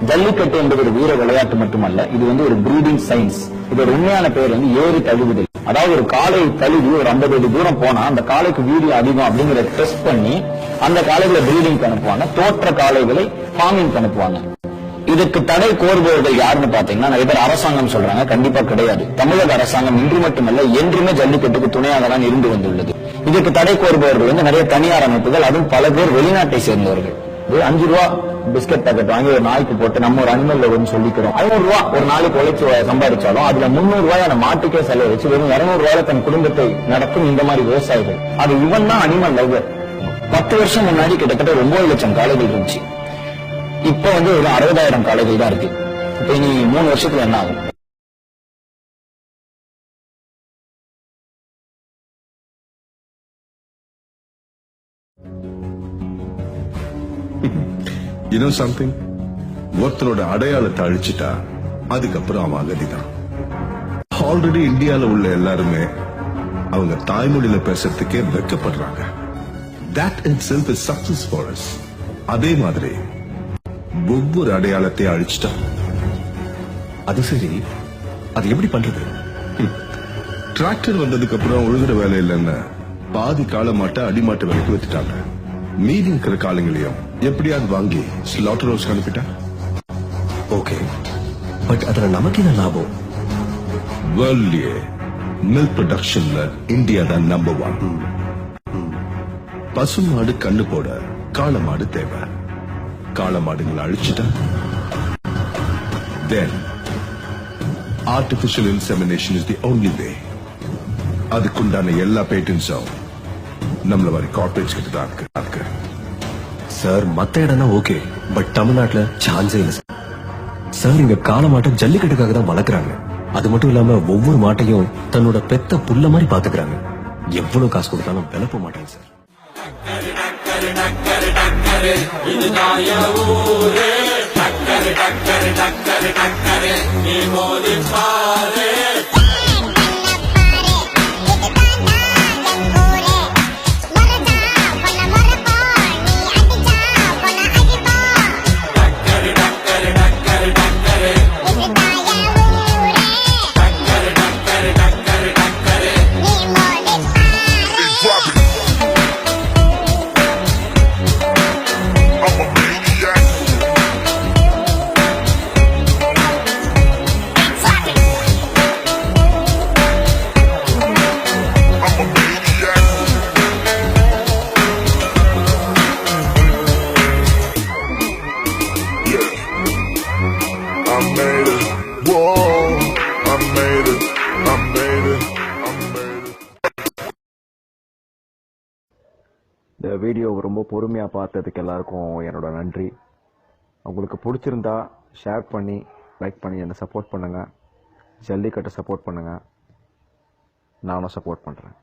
ஜல்லிக்கட்டு என்பது ஒரு வீர விளையாட்டு மட்டுமல்ல, இது ஒரு ப்ரீடிங் சயின்ஸ். இதோட உண்மையான பேர் ஏறு தழுவுதல். அதாவது ஒரு காளை தழுவி ஒரு 50 அடி தூரம் போனா அந்த காளைக்கு வீரியம் அதிகம் அப்படிங்கிற டெஸ்ட் பண்ணி அந்த காளைகளை பிரீடிங் அனுப்புவாங்க. தோற்ற காளைகளை ஃபார்மிங் அனுப்புவாங்க. இதுக்கு தடை கோருபவர்கள் யாருன்னு பாத்தீங்கன்னா நிறைய பேர் அரசாங்கம் சொல்றாங்க. கண்டிப்பா கிடையாது. தமிழக அரசாங்கம் இன்று மட்டுமல்ல என்றுமே ஜல்லிக்கட்டுக்கு துணையாக தான் இருந்து வந்துள்ளது. இதுக்கு தடை கோருபவர்கள் நிறைய தனியார் அமைப்புகள், அதுவும் பல பேர் வெளிநாட்டை சேர்ந்தவர்கள். 5 ரூபா பிஸ்கட் பேக்கெட் வாங்கி ஒரு நாய்க்கு போட்டு நம்ம ஒரு அனிமல் லவர்னு சொல்லிக்கிறோம். 500 ரூபா ஒரு நாளைக்கு உழைச்சு சம்பாதிச்சாலும் அதுல 300 ரூபாய் அந்த மாட்டுக்கே செலவு வச்சு வெறும் 200 ரூபாயில தன் குடும்பத்தை நடத்தும் இந்த மாதிரி விவசாயிகள். அது இவன் தான் அனிமல் லவர். 10 வருஷம் முன்னாடி கிட்டத்தட்ட 9 லட்சம் காளைகள் இருந்துச்சு. இப்ப ஒரு 60,000 காளைகள் தான் இருக்கு. இப்ப இனி 3 வருஷத்துல என்ன ஆகும்? You know something? ஒருத்தனோட அடையாளத்தை அழிச்சிட்டா அதுக்கப்புறம் அவன் அகதிதான். ஆல்ரெடி இந்தியால உள்ள எல்லாருமே அவங்க தாய்மொழியில பேசுறதுக்கே வெட்கப்படுறாங்க. That itself is success for us. அதே மாதிரி ஒவ்வொரு அடையாளத்தை அழிச்சிட்டா. அது சரி, அது எப்படி பண்றது? டிராக்டர் வந்ததுக்கு அப்புறம் உழுகுற வேலை இல்லைன்னு பாதி காலமாட்ட அடிமாட்ட வேலைக்கு வச்சுட்டாங்க. மீதி இருக்கிற காலங்களையும் எப்படியாவது வாங்கி ஸ்லாட்டர் ஹவுஸ் அனுப்பிட்டா. ஓகே, பட் அதுல நமக்கு என்ன லாபம்? வேர்ல்ட்லயே மில்க் ப்ரொடக்ஷன்ல இந்தியா தான் நம்பர் 1. பசுமாடு கண்ணு போட காளமாடு தேவை. காளமாடுகளை அழிச்சிட்டா then artificial insemination is the only way. அதுக்குண்டான எல்லா பேட்டன்ஸும் நம்மள மாதிரி கார்பரேட்ஸ் கிட்ட தான் இருக்கு. சார், மத்த இடம்னா ஓகே, பட் தமிழ்நாட்டுல சான்ஸே இல்லை சார். இங்க காளை மாட்டை ஜல்லிக்கட்டுக்காக தான் வளர்க்குறாங்க. அது மட்டும் இல்லாம ஒவ்வொரு மாட்டையும் தன்னோட பெத்த புள்ள மாதிரி பாத்துக்கிறாங்க. எவ்வளவு காசு கொடுத்தாலும் விளப்ப மாட்டாங்க சார். இந்த வீடியோ ரொம்ப பொறுமையாக பார்த்ததுக்கு எல்லாருக்கும் என்னோட நன்றி. உங்களுக்கு பிடிச்சிருந்தா ஷேர் பண்ணி லைக் பண்ணி என்னை சப்போர்ட் பண்ணுங்கள். ஜல்லிக்கட்டை சப்போர்ட் பண்ணுங்கள். நானும் சப்போர்ட் பண்ணுறேன்.